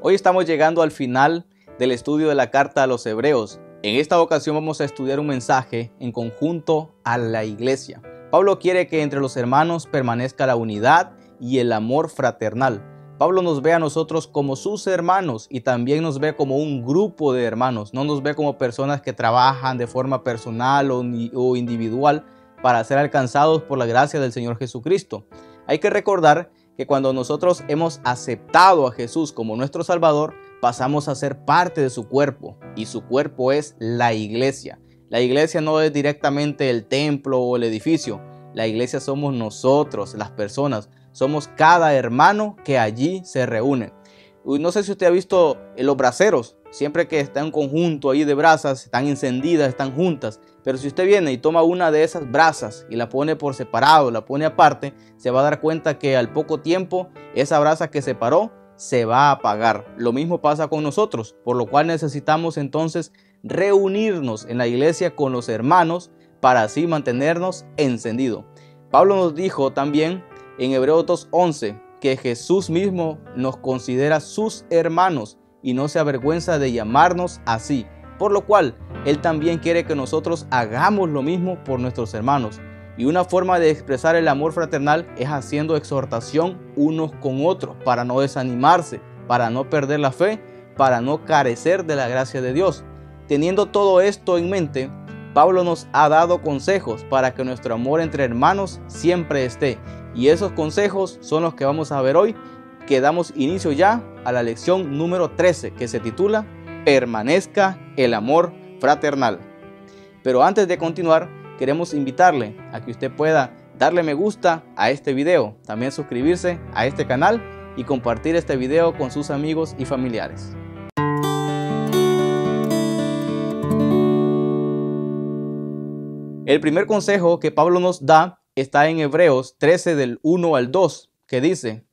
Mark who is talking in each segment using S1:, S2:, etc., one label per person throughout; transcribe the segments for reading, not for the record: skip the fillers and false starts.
S1: Hoy estamos llegando al final del estudio de la carta a los Hebreos. En esta ocasión vamos a estudiar un mensaje en conjunto a la iglesia. Pablo quiere que entre los hermanos permanezca la unidad y el amor fraternal. Pablo nos ve a nosotros como sus hermanos y también nos ve como un grupo de hermanos. No nos ve como personas que trabajan de forma personal o individual para ser alcanzados por la gracia del Señor Jesucristo. Hay que recordar que cuando nosotros hemos aceptado a Jesús como nuestro Salvador, pasamos a ser parte de su cuerpo, y su cuerpo es la iglesia. La iglesia no es directamente el templo o el edificio. La iglesia somos nosotros, las personas. Somos cada hermano que allí se reúne. No sé si usted ha visto los braseros. Siempre que está un conjunto ahí de brasas, están encendidas, están juntas. Pero si usted viene y toma una de esas brasas y la pone por separado, la pone aparte, se va a dar cuenta que al poco tiempo esa brasa que separó se va a apagar. Lo mismo pasa con nosotros, por lo cual necesitamos entonces reunirnos en la iglesia con los hermanos para así mantenernos encendidos. Pablo nos dijo también en Hebreos 2:11 que Jesús mismo nos considera sus hermanos y no se avergüenza de llamarnos así, por lo cual Él también quiere que nosotros hagamos lo mismo por nuestros hermanos. Y una forma de expresar el amor fraternal es haciendo exhortación unos con otros para no desanimarse, para no perder la fe, para no carecer de la gracia de Dios. Teniendo todo esto en mente, Pablo nos ha dado consejos para que nuestro amor entre hermanos siempre esté. Y esos consejos son los que vamos a ver hoy, que damos inicio ya a la lección número 13, que se titula Permanezca el amor fraternal. Pero antes de continuar, queremos invitarle a que usted pueda darle me gusta a este video, también suscribirse a este canal y compartir este video con sus amigos y familiares. El primer consejo que Pablo nos da está en Hebreos 13 del 1 al 2, que dice: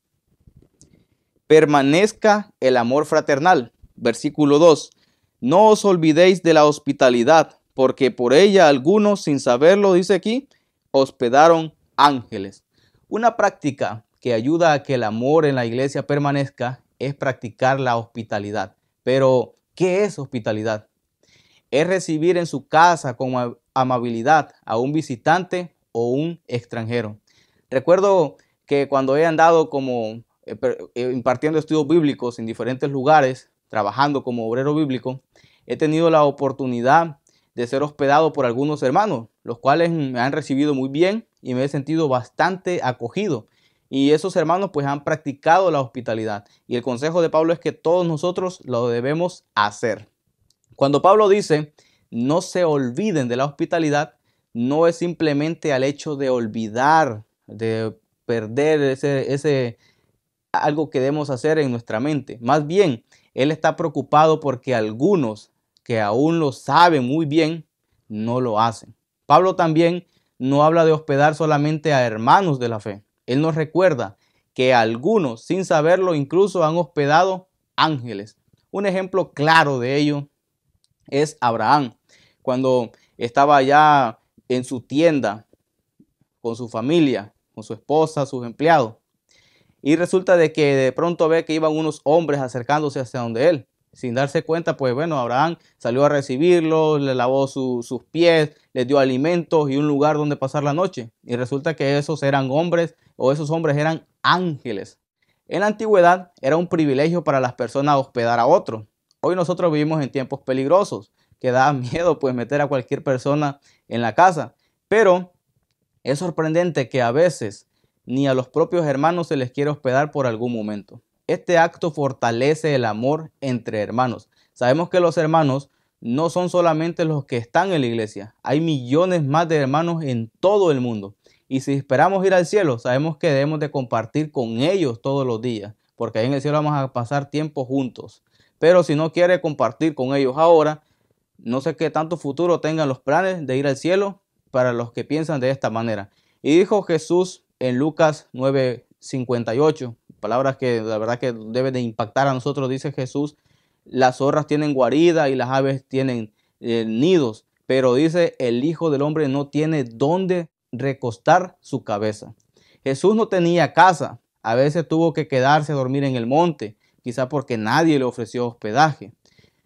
S1: permanezca el amor fraternal. Versículo 2. No os olvidéis de la hospitalidad, porque por ella algunos, sin saberlo, dice aquí, hospedaron ángeles. Una práctica que ayuda a que el amor en la iglesia permanezca es practicar la hospitalidad. Pero, ¿qué es hospitalidad? Es recibir en su casa con amabilidad a un visitante o un extranjero. Recuerdo que cuando he andado como impartiendo estudios bíblicos en diferentes lugares, trabajando como obrero bíblico, he tenido la oportunidad de ser hospedado por algunos hermanos, los cuales me han recibido muy bien y me he sentido bastante acogido. Y esos hermanos pues han practicado la hospitalidad. Y el consejo de Pablo es que todos nosotros lo debemos hacer. Cuando Pablo dice no se olviden de la hospitalidad, no es simplemente al hecho de olvidar, de perder ese algo que debemos hacer en nuestra mente. Más bien, él está preocupado porque algunos que aún lo saben muy bien, no lo hacen. Pablo también no habla de hospedar solamente a hermanos de la fe. Él nos recuerda que algunos, sin saberlo, incluso han hospedado ángeles. Un ejemplo claro de ello es Abraham, cuando estaba allá en su tienda con su familia, con su esposa, sus empleados. Y resulta de que de pronto ve que iban unos hombres acercándose hacia donde él. Sin darse cuenta, pues bueno, Abraham salió a recibirlos, le lavó sus pies, les dio alimentos y un lugar donde pasar la noche. Y resulta que esos eran hombres, o esos hombres eran ángeles. En la antigüedad era un privilegio para las personas hospedar a otros. Hoy nosotros vivimos en tiempos peligrosos, que da miedo pues meter a cualquier persona en la casa. Pero es sorprendente que a veces ni a los propios hermanos se les quiere hospedar por algún momento. Este acto fortalece el amor entre hermanos. Sabemos que los hermanos no son solamente los que están en la iglesia. Hay millones más de hermanos en todo el mundo. Y si esperamos ir al cielo, sabemos que debemos de compartir con ellos todos los días, porque ahí en el cielo vamos a pasar tiempo juntos. Pero si no quiere compartir con ellos ahora, no sé qué tanto futuro tengan los planes de ir al cielo para los que piensan de esta manera. Y dijo Jesús en Lucas 9:58, palabras que la verdad que deben de impactar a nosotros. Dice Jesús: las zorras tienen guarida y las aves tienen nidos, pero dice, el Hijo del Hombre no tiene dónde recostar su cabeza. Jesús no tenía casa, a veces tuvo que quedarse a dormir en el monte, quizá porque nadie le ofreció hospedaje.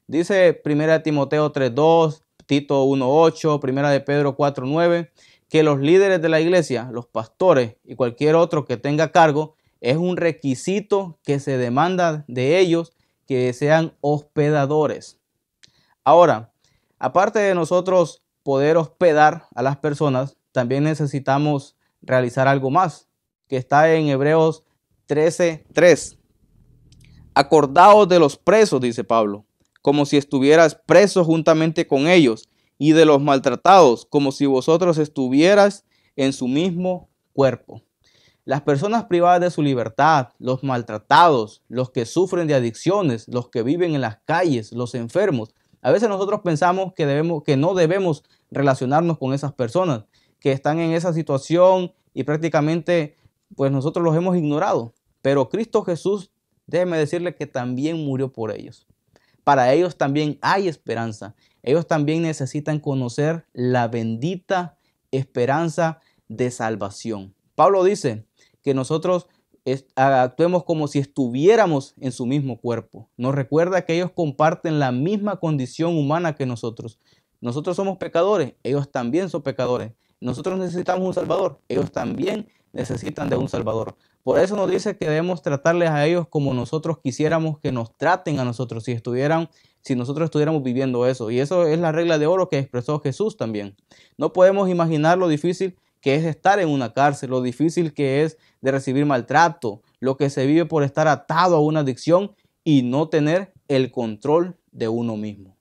S1: Dice 1 Timoteo 3:2, Tito 1:8, 1 de Pedro 4:9, que los líderes de la iglesia, los pastores y cualquier otro que tenga cargo, es un requisito que se demanda de ellos que sean hospedadores. Ahora, aparte de nosotros poder hospedar a las personas, también necesitamos realizar algo más, que está en Hebreos 13:3. Acordaos de los presos, dice Pablo, como si estuvieras presos juntamente con ellos, y de los maltratados, como si vosotros estuvieras en su mismo cuerpo. Las personas privadas de su libertad, los maltratados, los que sufren de adicciones, los que viven en las calles, los enfermos. A veces nosotros pensamos que no debemos relacionarnos con esas personas que están en esa situación y prácticamente pues nosotros los hemos ignorado. Pero Cristo Jesús, déjeme decirle que también murió por ellos. Para ellos también hay esperanza. Ellos también necesitan conocer la bendita esperanza de salvación. Pablo dice que nosotros actuemos como si estuviéramos en su mismo cuerpo. Nos recuerda que ellos comparten la misma condición humana que nosotros. Nosotros somos pecadores, ellos también son pecadores. Nosotros necesitamos un Salvador, ellos también necesitan de un Salvador. Por eso nos dice que debemos tratarles a ellos como nosotros quisiéramos que nos traten a nosotros si nosotros estuviéramos viviendo eso. Y eso es la regla de oro que expresó Jesús también. No podemos imaginar lo difícil que es estar en una cárcel, lo difícil que es de recibir maltrato, lo que se vive por estar atado a una adicción y no tener el control de uno mismo.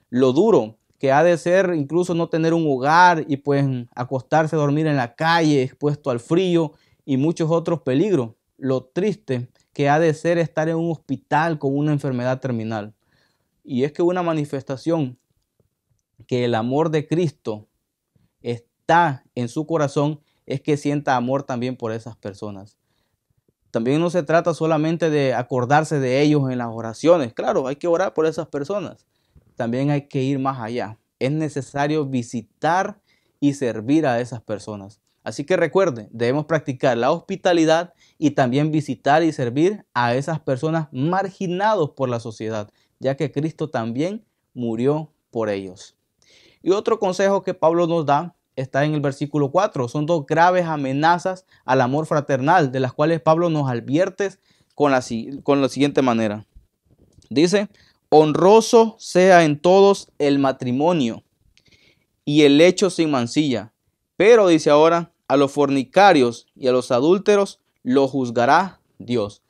S1: Lo duro que ha de ser incluso no tener un hogar y pues acostarse a dormir en la calle, expuesto al frío y muchos otros peligros. Lo triste que ha de ser estar en un hospital con una enfermedad terminal. Y es que una manifestación que el amor de Cristo está en su corazón es que sienta amor también por esas personas. También no se trata solamente de acordarse de ellos en las oraciones. Claro, hay que orar por esas personas. También hay que ir más allá. Es necesario visitar y servir a esas personas. Así que recuerde, debemos practicar la hospitalidad y también visitar y servir a esas personas marginados por la sociedad, ya que Cristo también murió por ellos. Y otro consejo que Pablo nos da está en el versículo 4. Son dos graves amenazas al amor fraternal, de las cuales Pablo nos advierte con la siguiente manera. Dice: honroso sea en todos el matrimonio y el lecho sin mancilla. Pero dice ahora, a los fornicarios y a los adúlteros lo juzgará Dios.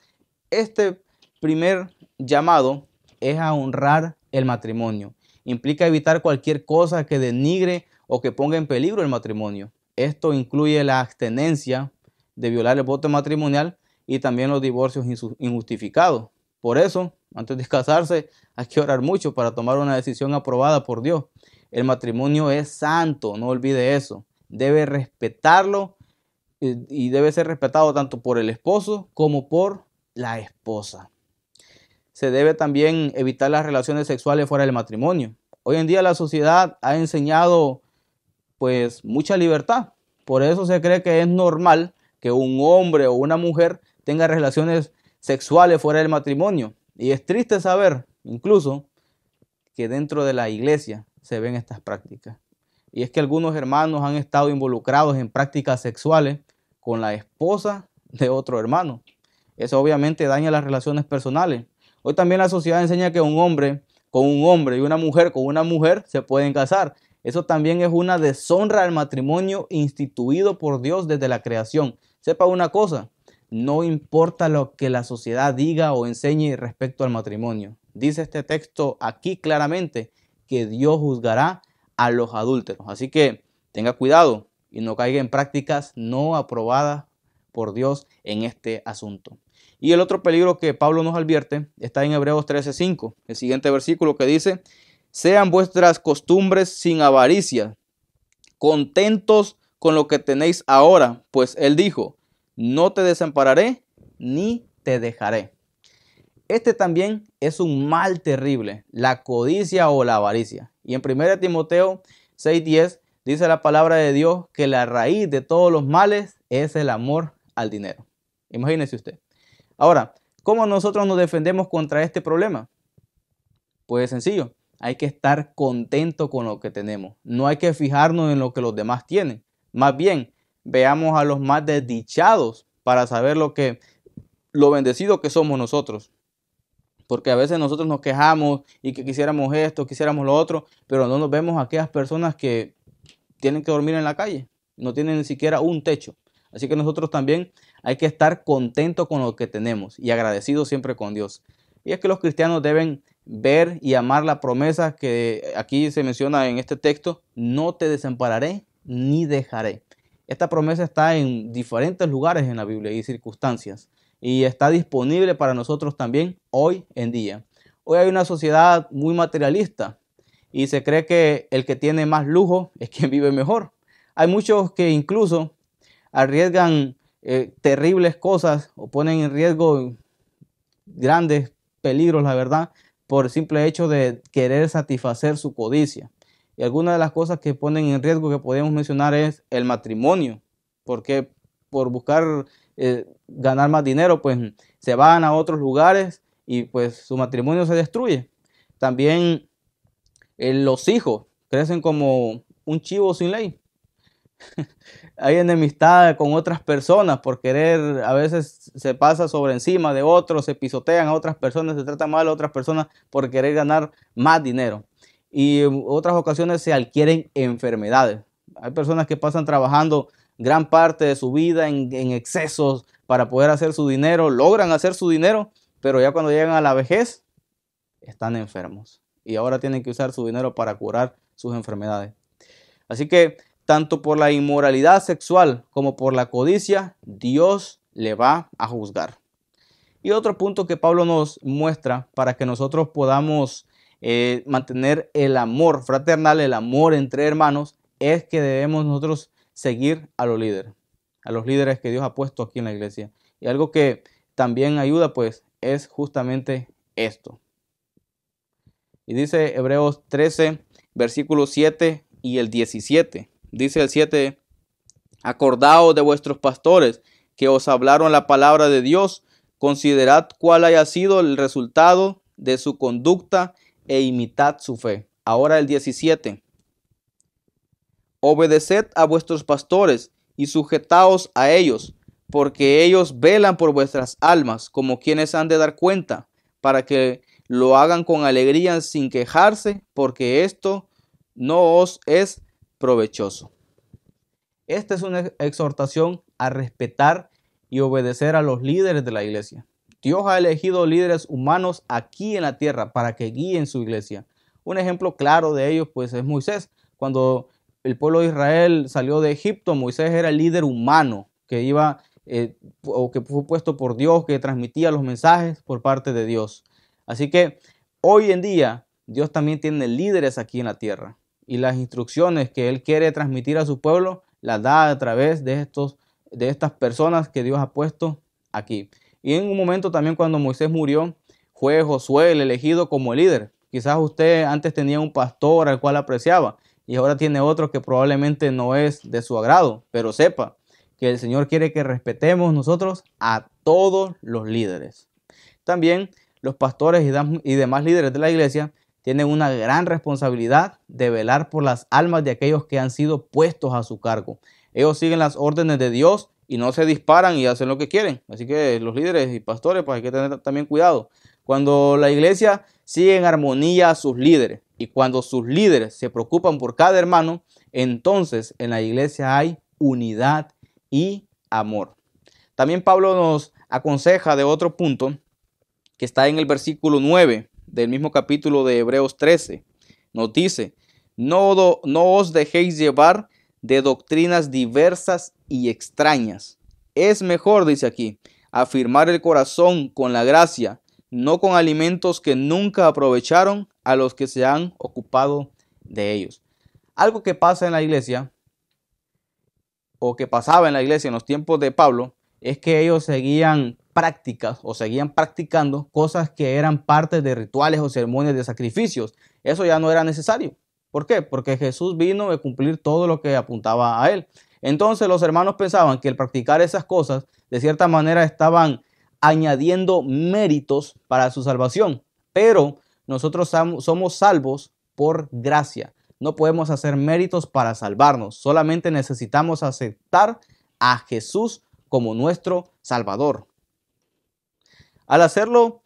S1: Este primer llamado es a honrar el matrimonio. Implica evitar cualquier cosa que denigre o que ponga en peligro el matrimonio. Esto incluye la abstenencia de violar el voto matrimonial y también los divorcios injustificados. Por eso, antes de casarse, hay que orar mucho para tomar una decisión aprobada por Dios. El matrimonio es santo, no olvide eso. Debe respetarlo y debe ser respetado tanto por el esposo como por la esposa. Se debe también evitar las relaciones sexuales fuera del matrimonio. Hoy en día la sociedad ha enseñado pues mucha libertad. Por eso se cree que es normal que un hombre o una mujer tenga relaciones sexuales fuera del matrimonio. Y es triste saber incluso que dentro de la iglesia se ven estas prácticas. Y es que algunos hermanos han estado involucrados en prácticas sexuales con la esposa de otro hermano. Eso obviamente daña las relaciones personales. Hoy también la sociedad enseña que un hombre con un hombre y una mujer con una mujer se pueden casar. Eso también es una deshonra al matrimonio instituido por Dios desde la creación. Sepa una cosa, no importa lo que la sociedad diga o enseñe respecto al matrimonio. Dice este texto aquí claramente que Dios juzgará a los adúlteros. Así que tenga cuidado y no caiga en prácticas no aprobadas por Dios en este asunto. Y el otro peligro que Pablo nos advierte está en Hebreos 13:5, el siguiente versículo que dice: sean vuestras costumbres sin avaricia, contentos con lo que tenéis ahora, pues él dijo: no te desampararé ni te dejaré. Este también es un mal terrible, la codicia o la avaricia. Y en 1 Timoteo 6:10 dice la palabra de Dios que la raíz de todos los males es el amor al dinero. Imagínese usted. Ahora, ¿Cómo nosotros nos defendemos contra este problema? Pues sencillo, hay que estar contento con lo que tenemos. No hay que fijarnos en lo que los demás tienen. Más bien, veamos a los más desdichados para saber lo bendecidos que somos nosotros. Porque a veces nosotros nos quejamos y que quisiéramos esto, quisiéramos lo otro, pero no nos vemos a aquellas personas que tienen que dormir en la calle, no tienen ni siquiera un techo. Así que nosotros también hay que estar contentos con lo que tenemos y agradecidos siempre con Dios. Y es que los cristianos deben ver y amar la promesa que aquí se menciona en este texto: no te desampararé ni dejaré. Esta promesa está en diferentes lugares en la Biblia y circunstancias, y está disponible para nosotros también hoy en día. Hoy hay una sociedad muy materialista y se cree que el que tiene más lujo es quien vive mejor. Hay muchos que incluso arriesgan terribles cosas o ponen en riesgo grandes peligros, la verdad, por el simple hecho de querer satisfacer su codicia. Y algunas de las cosas que ponen en riesgo que podemos mencionar es el matrimonio, porque por buscar ganar más dinero, pues se van a otros lugares y pues su matrimonio se destruye. También los hijos crecen como un chivo sin ley. Hay enemistad con otras personas por querer, a veces se pasa sobre encima de otros, se pisotean a otras personas, se trata mal a otras personas por querer ganar más dinero. Y en otras ocasiones se adquieren enfermedades. Hay personas que pasan trabajando gran parte de su vida en excesos para poder hacer su dinero, logran hacer su dinero, pero ya cuando llegan a la vejez están enfermos y ahora tienen que usar su dinero para curar sus enfermedades. Así que tanto por la inmoralidad sexual como por la codicia, Dios le va a juzgar. Y otro punto que Pablo nos muestra para que nosotros podamos mantener el amor fraternal, el amor entre hermanos, es que debemos nosotros seguir a los líderes que Dios ha puesto aquí en la iglesia. Y algo que también ayuda, pues, es justamente esto. Y dice Hebreos 13, versículos 7 y el 17. Dice el 7: acordaos de vuestros pastores que os hablaron la palabra de Dios, considerad cuál haya sido el resultado de su conducta e imitad su fe. Ahora el 17: obedeced a vuestros pastores y sujetaos a ellos, porque ellos velan por vuestras almas, como quienes han de dar cuenta, para que lo hagan con alegría sin quejarse, porque esto no os es provechoso. Esta es una exhortación a respetar y obedecer a los líderes de la iglesia. Dios ha elegido líderes humanos aquí en la tierra para que guíen su iglesia. Un ejemplo claro de ellos, pues, es Moisés. Cuando el pueblo de Israel salió de Egipto, Moisés era el líder humano que iba o que fue puesto por Dios, que transmitía los mensajes por parte de Dios. Así que hoy en día Dios también tiene líderes aquí en la tierra, y las instrucciones que Él quiere transmitir a su pueblo las da a través de estas personas que Dios ha puesto aquí. Y en un momento también, cuando Moisés murió, fue Josué el elegido como líder. Quizás usted antes tenía un pastor al cual apreciaba y ahora tiene otro que probablemmente no es de su agrado, pero sepa que el Señor quiere que respetemos nosotros a todos los líderes. También los pastores y demás líderes de la iglesia tienen una gran responsabilidad de velar por las almas de aquellos que han sido puestos a su cargo. Ellos siguen las órdenes de Dios y no se disparan y hacen lo que quieren. Así que los líderes y pastores, pues hay que tener también cuidado. Cuando la iglesia sigue en armonía a sus líderes y cuando sus líderes se preocupan por cada hermano, entonces en la iglesia hay unidad y amor. También Pablo nos aconseja de otro punto que está en el versículo 9 del mismo capítulo de Hebreos 13. Nos dice: no os dejéis llevar de doctrinas diversas y extrañas. Es mejor, dice aquí, afirmar el corazón con la gracia, no con alimentos que nunca aprovecharon a los que se han ocupado de ellos. Algo que pasa en la iglesia, o que pasaba en la iglesia en los tiempos de Pablo, es que ellos seguían practicando cosas que eran parte de rituales o ceremonias de sacrificios. Eso ya no era necesario. ¿Por qué? Porque Jesús vino a cumplir todo lo que apuntaba a él. Entonces los hermanos pensaban que el practicar esas cosas de cierta manera estaban añadiendo méritos para su salvación. Pero nosotros somos salvos por gracia. No podemos hacer méritos para salvarnos. Solamente necesitamos aceptar a Jesús como nuestro Salvador. Al hacerlo,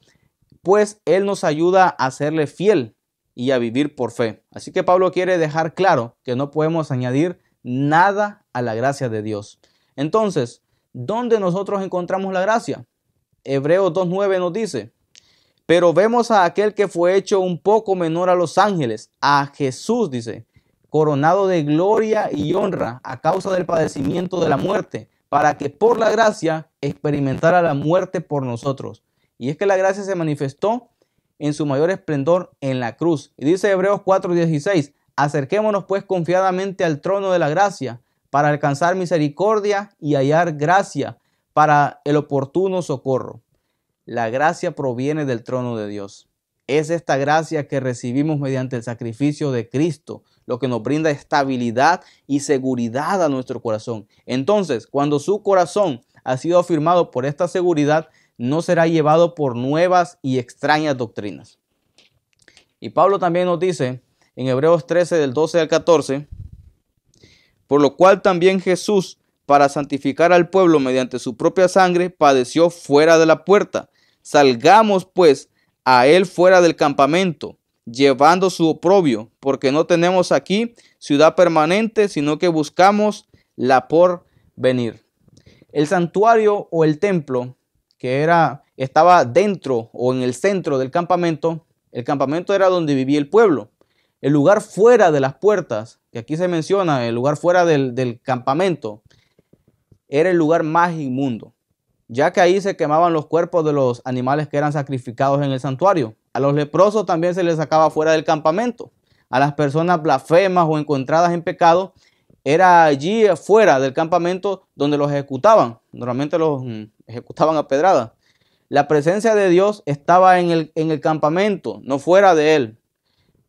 S1: pues Él nos ayuda a serle fiel y a vivir por fe. Así que Pablo quiere dejar claro que no podemos añadir nada a la gracia de Dios. Entonces, ¿dónde nosotros encontramos la gracia? Hebreos 2:9 nos dice: pero vemos a aquel que fue hecho un poco menor a los ángeles, a Jesús, dice, coronado de gloria y honra a causa del padecimiento de la muerte, para que por la gracia experimentara la muerte por nosotros. Y es que la gracia se manifestó en su mayor esplendor en la cruz. Y dice Hebreos 4:16, acerquémonos pues confiadamente al trono de la gracia, para alcanzar misericordia y hallar gracia para el oportuno socorro. La gracia proviene del trono de Dios. Es esta gracia que recibimos mediante el sacrificio de Cristo, lo que nos brinda estabilidad y seguridad a nuestro corazón. Entonces, cuando su corazón ha sido afirmado por esta seguridad, no será llevado por nuevas y extrañas doctrinas. Y Pablo también nos dice en Hebreos 13, del 12 al 14, por lo cual también Jesús, para santificar al pueblo mediante su propia sangre, padeció fuera de la puerta. Salgamos pues a él fuera del campamento, llevando su oprobio, porque no tenemos aquí ciudad permanente, sino que buscamos la por venir. El santuario o el templo que estaba dentro o en el centro del campamento, el campamento era donde vivía el pueblo. El lugar fuera de las puertas, que aquí se menciona, el lugar fuera del campamento, era el lugar más inmundo, ya que ahí se quemaban los cuerpos de los animales que eran sacrificados en el santuario. A los leprosos también se les sacaba fuera del campamento. A las personas blasfemas o encontradas en pecado, era allí fuera del campamento donde los ejecutaban. Normalmente los ejecutaban a pedradas. La presencia de Dios estaba en el campamento, no fuera de él.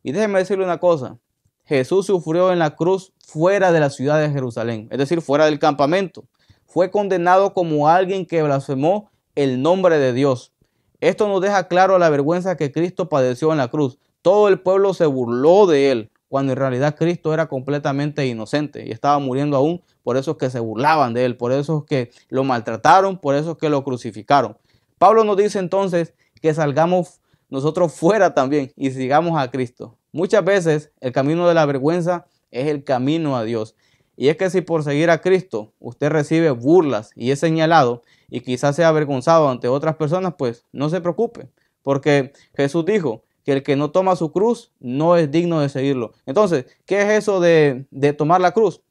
S1: Y déjeme decirle una cosa. Jesús sufrió en la cruz fuera de la ciudad de Jerusalén, es decir, fuera del campamento. Fue condenado como alguien que blasfemó el nombre de Dios. Esto nos deja claro la vergüenza que Cristo padeció en la cruz. Todo el pueblo se burló de él, cuando en realidad Cristo era completamente inocente y estaba muriendo aún. Por eso es que se burlaban de él, por eso es que lo maltrataron, por eso es que lo crucificaron. Pablo nos dice entonces que salgamos nosotros fuera también y sigamos a Cristo. Muchas veces el camino de la vergüenza es el camino a Dios. Y es que si por seguir a Cristo usted recibe burlas y es señalado y quizás sea avergonzado ante otras personas, pues no se preocupe, porque Jesús dijo que el que no toma su cruz no es digno de seguirlo. Entonces, ¿qué es eso de tomar la cruz?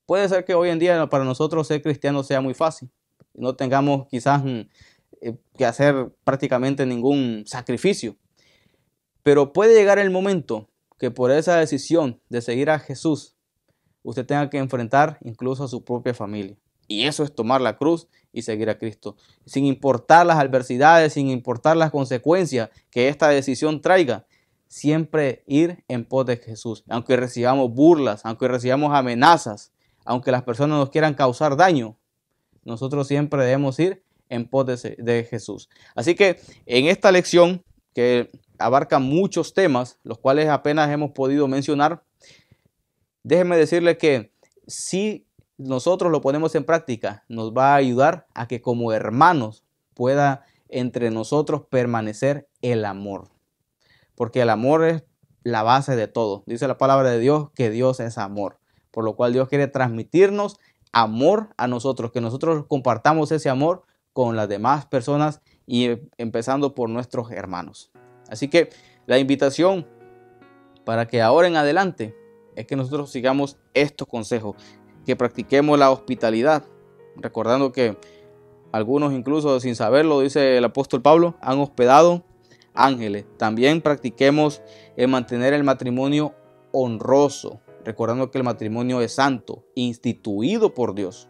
S1: Puede ser que hoy en día para nosotros ser cristianos sea muy fácil. No tengamos quizás que hacer prácticamente ningún sacrificio. Pero puede llegar el momento que por esa decisión de seguir a Jesús, usted tenga que enfrentar incluso a su propia familia. Y eso es tomar la cruz y seguir a Cristo. Sin importar las adversidades, sin importar las consecuencias que esta decisión traiga, siempre ir en pos de Jesús. Aunque recibamos burlas, aunque recibamos amenazas, aunque las personas nos quieran causar daño, nosotros siempre debemos ir en pos de Jesús. Así que en esta lección, que abarca muchos temas, los cuales apenas hemos podido mencionar, déjeme decirle que si nosotros lo ponemos en práctica, nos va a ayudar a que como hermanos pueda entre nosotros permanecer el amor. Porque el amor es la base de todo. Dice la palabra de Dios que Dios es amor. Por lo cual Dios quiere transmitirnos amor a nosotros, que nosotros compartamos ese amor con las demás personas y empezando por nuestros hermanos. Así que la invitación para que ahora en adelante es que nosotros sigamos estos consejos, que practiquemos la hospitalidad, recordando que algunos incluso sin saberlo, dice el apóstol Pablo, han hospedado ángeles. También practiquemos el mantener el matrimonio honroso, recordando que el matrimonio es santo, instituido por Dios.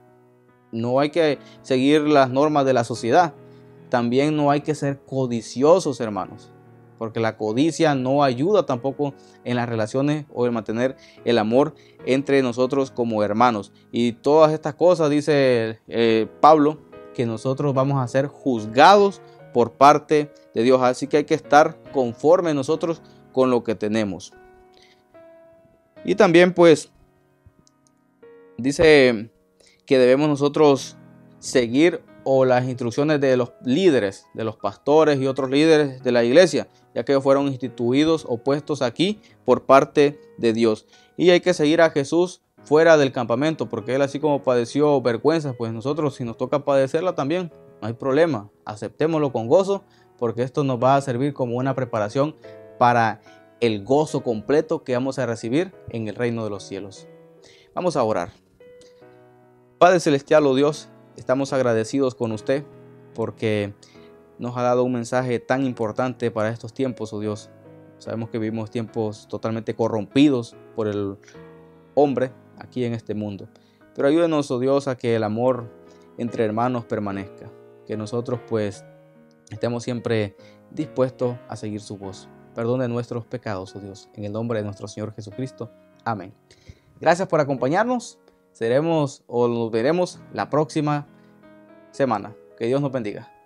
S1: No hay que seguir las normas de la sociedad. También no hay que ser codiciosos, hermanos, porque la codicia no ayuda tampoco en las relaciones o en mantener el amor entre nosotros como hermanos. Y todas estas cosas, dice Pablo, que nosotros vamos a ser juzgados por parte de Dios. Así que hay que estar conforme nosotros con lo que tenemos. Y también pues dice que debemos nosotros seguir las instrucciones de los líderes, de los pastores y otros líderes de la iglesia, ya que fueron instituidos o puestos aquí por parte de Dios. Y hay que seguir a Jesús fuera del campamento, porque Él así como padeció vergüenza, pues nosotros si nos toca padecerla también, no hay problema, aceptémoslo con gozo, porque esto nos va a servir como una preparación para el gozo completo que vamos a recibir en el reino de los cielos. Vamos a orar. Padre Celestial, oh Dios, estamos agradecidos con usted porque nos ha dado un mensaje tan importante para estos tiempos, oh Dios. Sabemos que vivimos tiempos totalmente corrompidos por el hombre aquí en este mundo. Pero ayúdenos, oh Dios, a que el amor entre hermanos permanezca. Que nosotros pues estemos siempre dispuestos a seguir su voz. Perdone nuestros pecados, oh Dios, en el nombre de nuestro Señor Jesucristo. Amén. Gracias por acompañarnos. Nos veremos la próxima semana. Que Dios nos bendiga.